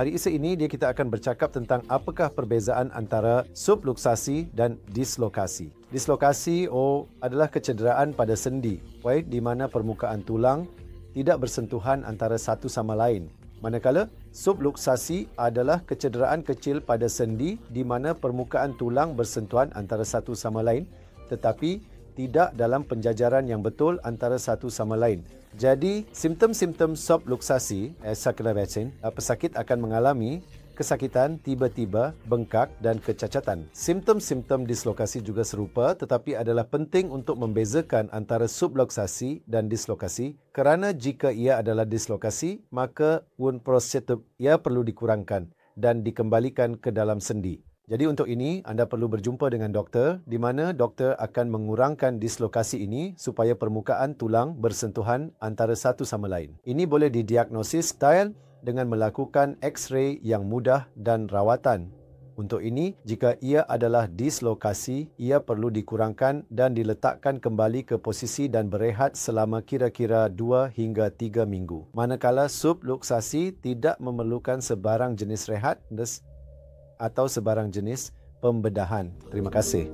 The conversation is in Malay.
Hari ini kita akan bercakap tentang apakah perbezaan antara subluksasi dan dislokasi. Dislokasi adalah kecederaan pada sendi, di mana permukaan tulang tidak bersentuhan antara satu sama lain. Manakala subluksasi adalah kecederaan kecil pada sendi di mana permukaan tulang bersentuhan antara satu sama lain tetapi tidak dalam penjajaran yang betul antara satu sama lain. Jadi, simptom-simptom subluksasi, pesakit akan mengalami kesakitan, tiba-tiba, bengkak dan kecacatan. Simptom-simptom dislokasi juga serupa tetapi adalah penting untuk membezakan antara subluksasi dan dislokasi kerana jika ia adalah dislokasi, maka wound prosthetic ia perlu dikurangkan dan dikembalikan ke dalam sendi. Jadi untuk ini, anda perlu berjumpa dengan doktor di mana doktor akan mengurangkan dislokasi ini supaya permukaan tulang bersentuhan antara satu sama lain. Ini boleh didiagnosis dengan melakukan X-ray yang mudah dan rawatan. Untuk ini, jika ia adalah dislokasi, ia perlu dikurangkan dan diletakkan kembali ke posisi dan berehat selama kira-kira 2 hingga 3 minggu. Manakala subluksasi tidak memerlukan sebarang jenis rehat atau sebarang jenis pembedahan. Terima kasih.